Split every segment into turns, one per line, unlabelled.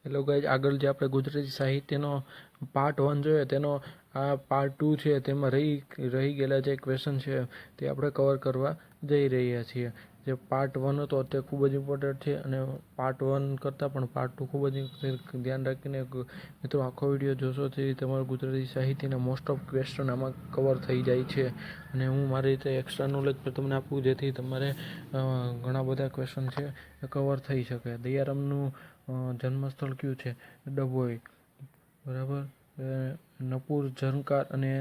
Hello guys, આગળ જે આપણે ગુજરાતી સાહિત્યનો પાર્ટ 1 જોઈએ તેનો આ પાર્ટ 2 છે. તેમાં રહી ગયેલા જે ક્વેશ્ચન છે તે આપણે કવર કરવા જઈ રહ્યા છીએ. જે પાર્ટ 1 હતો તે ખૂબ જ ઇમ્પોર્ટન્ટ છે અને પાર્ટ 1 કરતાં પણ પાર્ટ 2 ખૂબ જ ધ્યાન રાખીને મિત્રો આખો વિડીયો જોશો તેથી તમારું ગુજરાતી સાહિત્યના મોસ્ટ ઓફ ક્વેશ્ચન આમાં કવર થઈ જાય છે. અને હું મારી રીતે એક્સ્ટ્રા નોલેજ પર તમને આપું જેથી તમારે ઘણા બધા ક્વેશ્ચન છે કવર થઈ શકે. દયારામનું જન્મસ્થળ કયું છે? ડભોઈ. બરાબર. નપુર ઝંકાર અને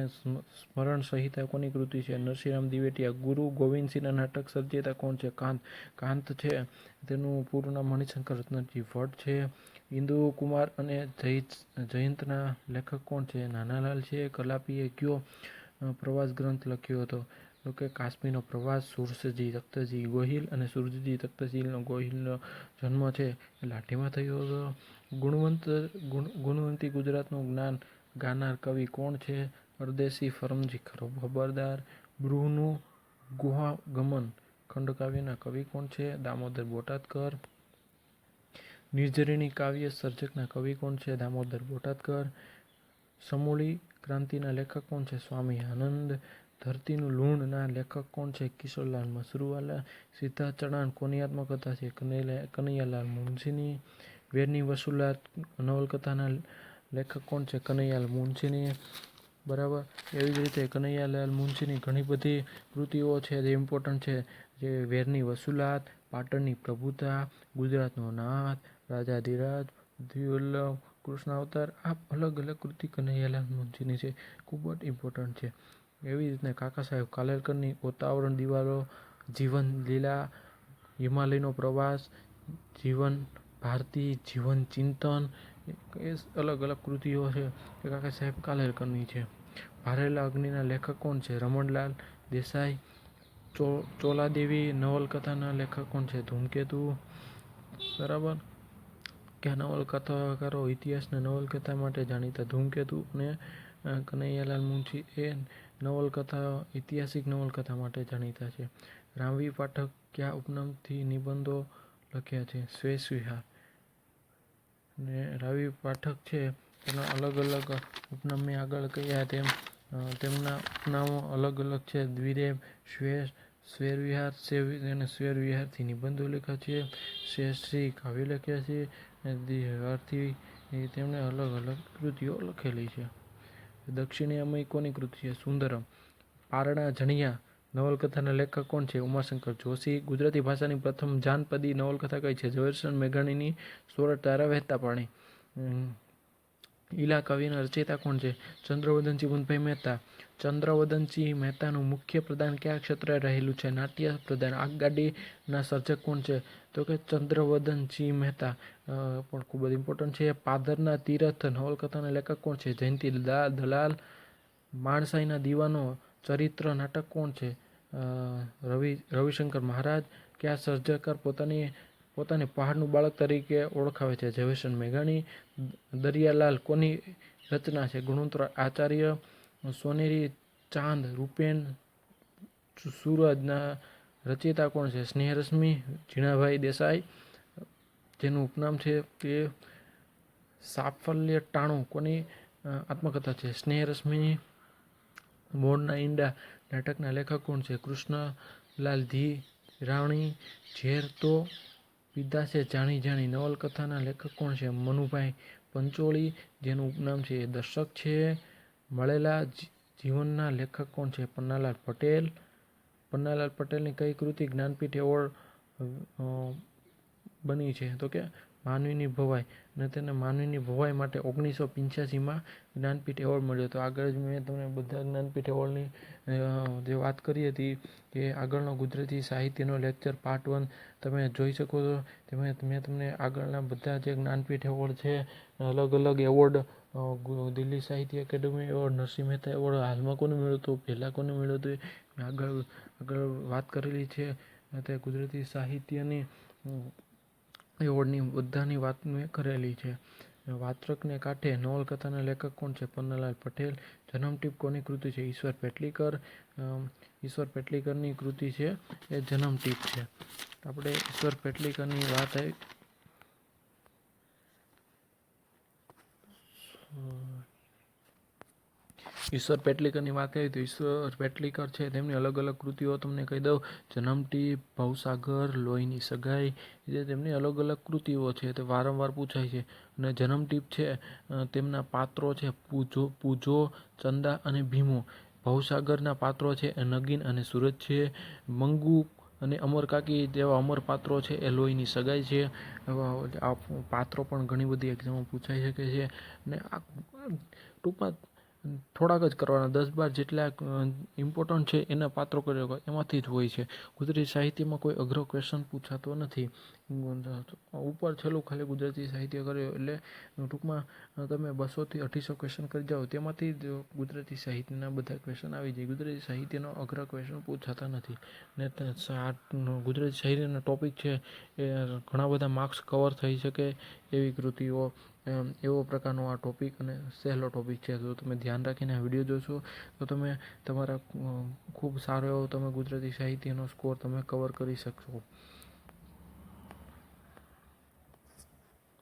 સ્મરણ સંહિતા કોની કૃતિ છે? નરસિંહરામ દિવેટિયા. ગુરુ ગોવિંદસિંહના નાટક સર્જેતા કોણ છે? કાંત છે. તેનું પૂરું નામ મણિશંકર રત્નજી ભટ્ટ છે. ઇન્દુ કુમાર અને જયંતના લેખક કોણ છે? નાનાલાલ છે. કલાપીએ કયો પ્રવાસ ગ્રંથ લખ્યો હતો? તો કે કાશ્મીરનો પ્રવાસ. સુરસજી તખ્તજી ગોહિલ અને સુરજી તખ્તજી ગોહિલનો જન્મ છે લાઠીમાં થયો હતો. ગુણવંતી ગુજરાતનું જ્ઞાન ગાનાર કવિ કોણ છે? અરદેશી ફરમજી ખબરદાર. બૃહનું ગુહાગમન ખંડકાવ્યના કવિ કોણ છે? દામોદર બોટાદકર. નિર્ઝરીણી કાવ્ય સર્જકના કવિ કોણ છે? દામોદર બોટાદકર. સમૂળી ક્રાંતિના લેખક કોણ છે? સ્વામી આનંદ. ધરતીનું લૂણના લેખક કોણ છે? કિશોરલાલ મસરૂવાલા. સીધા ચઢાણ કોની આત્મકથા છે? કનૈયાલાલ મુનશીની. વેરની વસૂલાત નવલકથાના લેખક કોણ છે? કનૈયાલાલ મુનશીની. બરાબર. એવી જ રીતે કનૈયાલાલ મુનશીની ઘણી બધી કૃતિઓ છે જે ઇમ્પોર્ટન્ટ છે. જે વેરની વસૂલાત, પાટણની પ્રભુતા, ગુજરાતનો નાથ, રાજાધિરાજ, પૃથ્વીવલ્લભ, કૃષ્ણાવતાર, આ અલગ અલગ કૃતિ કનૈયાલાલ મુનશીની છે, ખૂબ જ ઇમ્પોર્ટન્ટ છે. એવી રીતના કાકા સાહેબ કાલેલકરની વાતાવરણ દિવાલો, જીવન લીલા, હિમાલયનો પ્રવાસ, જીવન ભારતી, જીવન ચિંતન, એ અલગ અલગ કૃતિઓ છે એ કાકા સાહેબ કાલેલકરની છે. ભારેલા અગ્નિના લેખક કોણ છે? રમણલાલ દેસાઈ. ચોલાદેવી નવલકથાના લેખક કોણ છે? ધૂમકેતુ. બરાબર. કયા નવલકથાકારો ઇતિહાસના નવલકથા માટે જાણીતા? ધૂમકેતુ અને કનૈયાલાલ મુનશી એ નવલકથા ઐતિહાસિક નવલકથા માટે જાણીતા છે. રામવી પાઠક કયા ઉપનામથી નિબંધો લખ્યા છે? શ્વેતવિહાર. ને રાવી પાઠક છે તેના અલગ અલગ ઉપનામ મેં આગળ કહ્યા તેમ તેમના ઉપનામો અલગ અલગ છે. દ્વિરેફ, સ્વેરવિહાર અને સ્વેરવિહારથી નિબંધો લખ્યા છે. શ્રેયશ્રી કાવ્ય લખ્યા છે. દ્વિહારથી તેમણે અલગ અલગ કૃતિઓ લખેલી છે. દક્ષિણામય કોની કૃતિ છે? સુંદરમ. પારણા જણિયા નવલકથાના લેખક કોણ છે? ઉમાશંકર જોશી. ગુજરાતી ભાષાની પ્રથમ જાનપદી નવલકથા કઈ છે? ઝવેરચંદ મેઘાણીની સોરઠ તારા વહેતા પાણી. ઈલા કાવ્યના રચયિતા કોણ છે? ચંદ્રવદનસિંહ બુનભાઈ મહેતા. ચંદ્રવદનસિંહ મહેતાનું મુખ્ય પ્રદાન કયા ક્ષેત્રે રહેલું છે? નાટ્ય પ્રદાન. આગગાડીના સર્જક કોણ છે? તો કે ચંદ્રવદનસિંહ મહેતા પણ ખૂબ જ ઇમ્પોર્ટન્ટ છે. પાધરના તીરથ નવલકથાના લેખક કોણ છે? જયંતી દલાલ. માણસાઈના દીવાનો ચરિત્ર નાટક કોણ છે? રવિશંકર મહારાજ. કયા સર્જકકાર પોતાને પહાડનું બાળક તરીકે ઓળખાવે છે? ઝવેરચંદ મેઘાણી. દરિયાલાલ કોની રચના છે? ગુણવંત આચાર્ય. સોનેરી ચાંદ રૂપેન સૂરજના રચયિતા કોણ છે? સ્નેહરશ્મિ ઝીણાભાઈ દેસાઈ. જેનું ઉપનામ છે તે સાફલ્ય ટાણું કોની આત્મકથા છે? સ્નેહરશ્મિ. મોરના ઈંડા નાટકના લેખક કોણ છે? કૃષ્ણલાલ ધી રાણી. ઝેર તો પીધા છે જાણી જાણી નવલકથાના લેખક કોણ છે? મનુભાઈ પંચોળી. જેનું ઉપનામ છે એ દર્શક છે. મળેલા જીવનના લેખક કોણ છે? પન્નાલાલ પટેલ. પન્નાલાલ પટેલની કઈ કૃતિ જ્ઞાનપીઠ એવોર્ડ બની છે? તો કે માનવીની ભવાઈ. અને તેને માનવીની ભવાઈ માટે 1985માં જ્ઞાનપીઠ એવોર્ડ મળ્યો હતો. આગળ જ મેં તમને બધા જ્ઞાનપીઠ એવોર્ડની જે વાત કરી હતી કે આગળનો ગુજરાતી સાહિત્યનો લેક્ચર પાર્ટ 1 તમે જોઈ શકો છો. મેં તમને આગળના બધા જે જ્ઞાનપીઠ એવોર્ડ છે, અલગ અલગ એવોર્ડ, દિલ્હી સાહિત્ય academy award, Narsinh Mehta award હાલમાં કોને મળ્યો હતો, પહેલાં કોને મળ્યો હતો, આગળ વાત કરેલી છે. તે ગુજરાતી સાહિત્યની એવોર્ડની બધાની વાત મેં કરેલી છે. વાત્રકને કાંઠે નવલકથાના લેખક કોણ છે? પન્નાલાલ પટેલ. જન્મટીપ કોની કૃતિ છે? ઈશ્વર પેટલીકર. ઈશ્વર પેટલીકરની કૃતિ છે એ જન્મટીપ છે. આપણે ઈશ્વર પેટલીકરની વાત આવી. ઈશ્વર પેટલીકરની વાત કરીએ તો ઈશ્વર પેટલીકર છે તેમની અલગ અલગ કૃતિઓ તમને કહી દઉં. જન્મટીપ, ભવસાગર, લોહીની સગાઈ, જે તેમની અલગ અલગ કૃતિઓ છે તે વારંવાર પૂછાય છે. અને જન્મટીપ છે તેમના પાત્રો છે પૂજો, ચંદા અને ભીમો. ભવસાગરના પાત્રો છે એ નગીન અને સુરજ છે. મંગુ અને અમરકાકી જેવા અમર પાત્રો છે એ લોહીની સગાઈ છે. આ પાત્રો પણ ઘણી બધી એક્ઝામમાં પૂછાઈ શકે છે. અને આ ટૂંકમાં થોડાક જ કરવાના, 10-12 જેટલા ઇમ્પોર્ટન્ટ છે એના પાત્રો કરી શકો એમાંથી જ હોય છે. ગુજરાતી સાહિત્યમાં કોઈ અઘરો ક્વેશ્ચન પૂછાતો નથી. ઉપર છેલ્લું ખાલી ગુજરાતી સાહિત્ય કર્યો એટલે ટૂંકમાં તમે 200 થી 250 ક્વેશ્ચન કરી જાઓ તેમાંથી જ ગુજરાતી સાહિત્યના બધા ક્વેશ્ચન આવી જાય. ગુજરાતી સાહિત્યનો અઘરા ક્વેશ્ચન પૂછાતા નથી. ને ગુજરાતી સાહિત્યનો ટોપિક છે એ ઘણા બધા માર્ક્સ કવર થઈ શકે એવી કૃતિઓ, એવો પ્રકારનો આ ટોપિક અને સહેલો ટોપિક છે. તો તમે ધ્યાન રાખીને આ વિડીયો જોશો તો તમે તમારા ખૂબ સારો એવો તમે ગુજરાતી સાહિત્યનો સ્કોર તમે કવર કરી શકશો.